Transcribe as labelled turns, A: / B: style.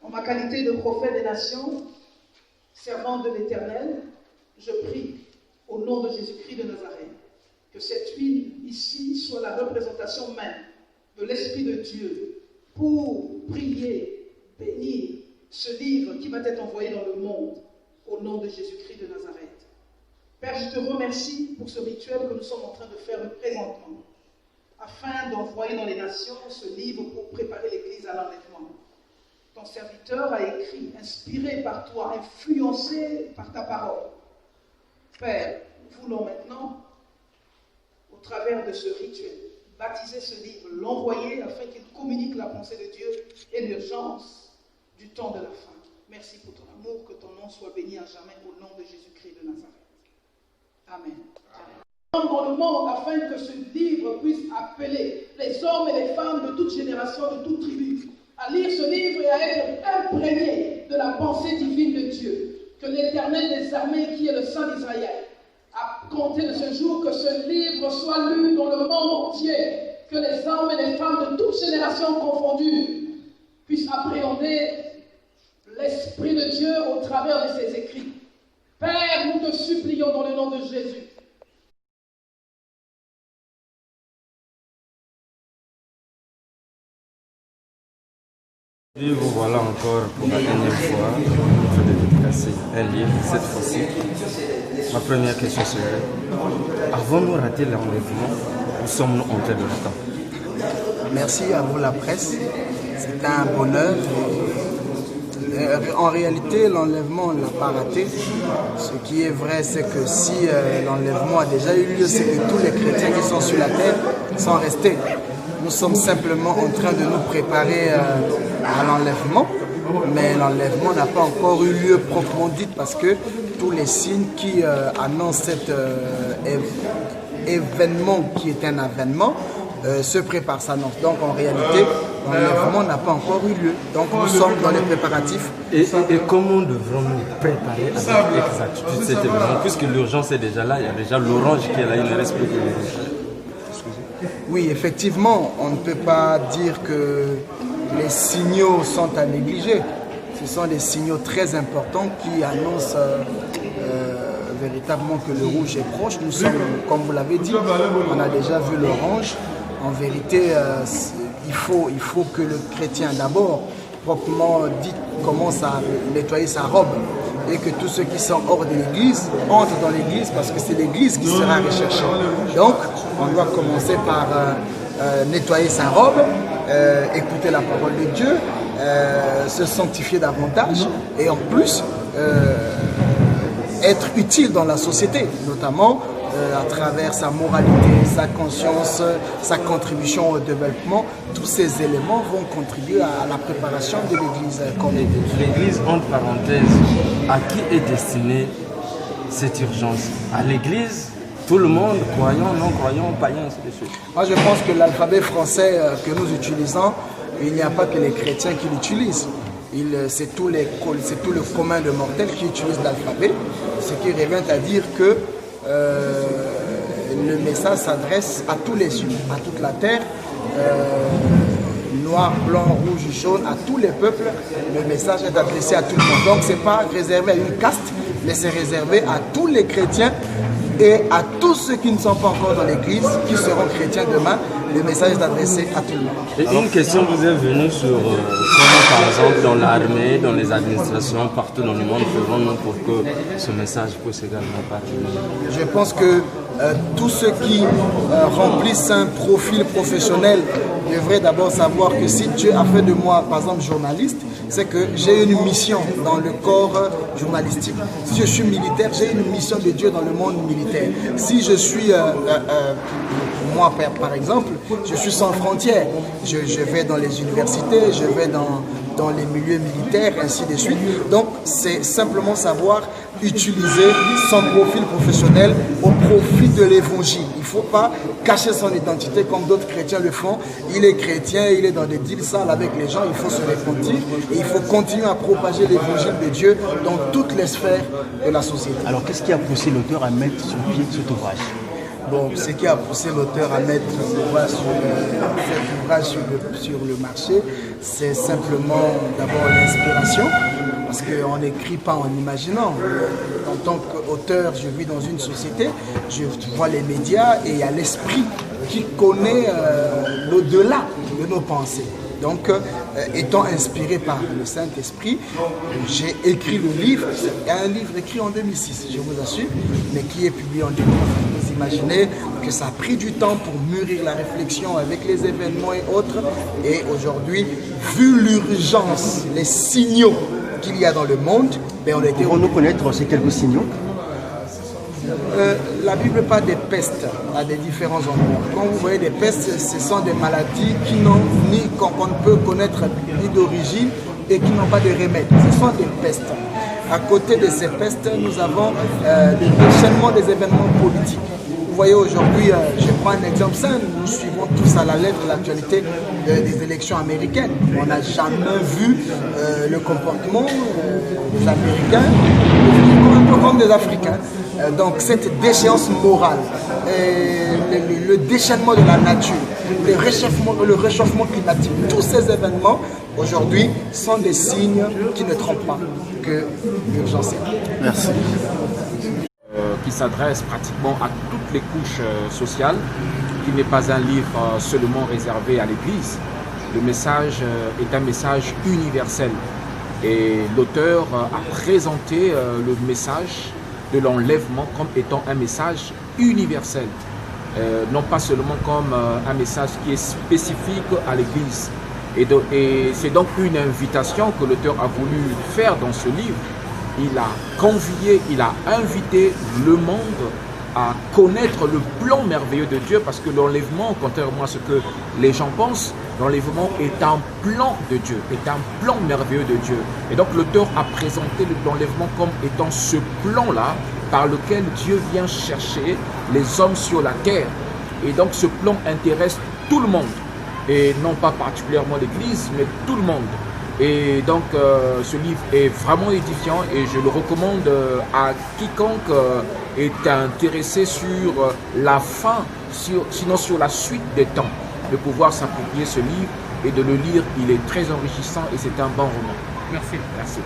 A: En ma qualité de prophète des nations, servant de l'Éternel, je prie au nom de Jésus-Christ de Nazareth que cette huile ici soit la représentation même de l'Esprit de Dieu pour prier, bénir ce livre qui va être envoyé dans le monde au nom de Jésus-Christ de Nazareth. Père, je te remercie pour ce rituel que nous sommes en train de faire présentement, afin d'envoyer dans les nations ce livre pour préparer l'Église à l'enlèvement. Ton serviteur a écrit, inspiré par toi, influencé par ta parole. Père, nous voulons maintenant, au travers de ce rituel, baptiser ce livre, l'envoyer afin qu'il communique la pensée de Dieu et l'urgence du temps de la fin. Merci pour ton amour, que ton nom soit béni à jamais au nom de Jésus-Christ de Nazareth. Amen. Dans le monde, afin que ce livre puisse appeler les hommes et les femmes de toute génération, de toute tribu, à lire ce livre et à être imprégnés de la pensée divine de Dieu. Que l'Éternel des armées, qui est le Saint d'Israël, à compter de ce jour, que ce livre soit lu dans le monde entier, que les hommes et les femmes de toutes générations confondues puissent appréhender l'Esprit de Dieu au travers de ses écrits. Père, nous te supplions dans le nom de Jésus.
B: Et vous voilà encore pour la dernière fois en train de dédicacer un livre, cette fois-ci. Ma première question serait, avons-nous raté l'enlèvement ou sommes-nous en train de l'attendre?
C: Merci à vous la presse, c'est un bonheur. En réalité, l'enlèvement, on ne l'a pas raté. Ce qui est vrai, c'est que si l'enlèvement a déjà eu lieu, c'est que tous les chrétiens qui sont sur la terre sont restés. Nous sommes simplement en train de nous préparer à l'enlèvement, mais l'enlèvement n'a pas encore eu lieu proprement dit parce que tous les signes qui annoncent cet événement qui est un avènement se préparent, s'annoncent. Donc en réalité, l'enlèvement n'a pas encore eu lieu. Donc nous sommes dans les préparatifs.
B: Et comment devrons-nous préparer avec exactitude cet événement? Puisque l'urgence est déjà là, il y a déjà l'orange qui est là, il ne reste plus que l'orange.
C: Oui, effectivement, on ne peut pas dire que les signaux sont à négliger. Ce sont des signaux très importants qui annoncent véritablement que le rouge est proche. Nous sommes, comme vous l'avez dit, on a déjà vu l'orange. En vérité, il faut que le chrétien d'abord, proprement dit, commence à nettoyer sa robe et que tous ceux qui sont hors de l'église entrent dans l'église parce que c'est l'église qui sera recherchée. Donc, on doit commencer par nettoyer sa robe, écouter la parole de Dieu, se sanctifier davantage et en plus être utile dans la société, notamment à travers sa moralité, sa conscience, sa contribution au développement. Tous ces éléments vont contribuer à la préparation de l'Église.
B: L'Église, entre parenthèses, à qui est destinée cette urgence? À l'Église, tout le monde, croyants, non-croyants, païens, ainsi de suite.
C: Moi, je pense que l'alphabet français que nous utilisons, il n'y a pas que les chrétiens qui l'utilisent. C'est tout le commun de mortels qui utilise l'alphabet, ce qui revient à dire que le message s'adresse à tous les humains, à toute la terre, noir, blanc, rouge, jaune, à tous les peuples. Le message est adressé à tout le monde. Donc ce n'est pas réservé à une caste, mais c'est réservé à tous les chrétiens et à tous ceux qui ne sont pas encore dans l'église, qui seront chrétiens demain. Le message est adressé à tout le monde.
B: Et une question vous est venue sur comment, par exemple, dans l'armée, dans les administrations, partout dans le monde, faisons-nous pour que ce message puisse également parvenir?
C: Je pense que tous ceux qui remplissent un profil professionnel devraient d'abord savoir que si Dieu a fait de moi, par exemple, journaliste, c'est que j'ai une mission dans le corps journalistique. Si je suis militaire, j'ai une mission de Dieu dans le monde militaire. Si je suis, moi par exemple, je suis sans frontières. Je vais dans les universités, je vais dans les milieux militaires, ainsi de suite. Donc, c'est simplement savoir utiliser son profil professionnel au profit de l'évangile. Il ne faut pas cacher son identité comme d'autres chrétiens le font. Il est chrétien, il est dans des deals sales avec les gens, il faut se repentir et il faut continuer à propager l'évangile de Dieu dans toutes les sphères de la société.
D: Alors, qu'est-ce qui a poussé l'auteur à mettre sur pied cet ouvrage?
C: Bon, ce qui a poussé l'auteur à mettre cet ouvrage sur le marché, c'est simplement d'abord l'inspiration, parce qu'on n'écrit pas en imaginant. En tant qu'auteur, je vis dans une société, je vois les médias et il y a l'esprit qui connaît l'au-delà de nos pensées. Donc, étant inspiré par le Saint-Esprit, j'ai écrit le livre. C'est un livre écrit en 2006, je vous assure, mais qui est publié en 2009. Vous imaginez que ça a pris du temps pour mûrir la réflexion avec les événements et autres. Et aujourd'hui, vu l'urgence, les signaux qu'il y a dans le monde, ben on a été...
D: Pouvons-nous connaître ces quelques signaux?
C: La Bible parle des pestes à des différents endroits. Quand vous voyez des pestes, ce sont des maladies qu'on ne peut connaître ni d'origine et qui n'ont pas de remède. Ce sont des pestes. À côté de ces pestes, nous avons le déchaînement des événements politiques. Vous voyez aujourd'hui, je prends un exemple simple, nous suivons tous à la lettre l'actualité des élections américaines. On n'a jamais vu le comportement des Américains un peu comme des Africains. Donc cette déchéance morale, le déchaînement de la nature, le réchauffement climatique, tous ces événements aujourd'hui sont des signes qui ne trompent pas que l'urgence est là.
D: Merci.
E: Qui s'adresse pratiquement à toutes les couches sociales, qui n'est pas un livre seulement réservé à l'Église. Le message est un message universel et l'auteur a présenté le message de l'enlèvement comme étant un message universel, non pas seulement comme un message qui est spécifique à l'Église. Et c'est donc une invitation que l'auteur a voulu faire dans ce livre. Il a convié, il a invité le monde à connaître le plan merveilleux de Dieu, parce que l'enlèvement, contrairement à ce que les gens pensent, l'enlèvement est un plan de Dieu, est un plan merveilleux de Dieu. Et donc l'auteur a présenté l'enlèvement comme étant ce plan-là par lequel Dieu vient chercher les hommes sur la terre. Et donc ce plan intéresse tout le monde, et non pas particulièrement l'Église, mais tout le monde. Et donc ce livre est vraiment édifiant et je le recommande à quiconque est intéressé sur la fin, sinon sur la suite des temps, de pouvoir s'approprier ce livre et de le lire. Il est très enrichissant et c'est un bon roman.
F: Merci.
E: Merci.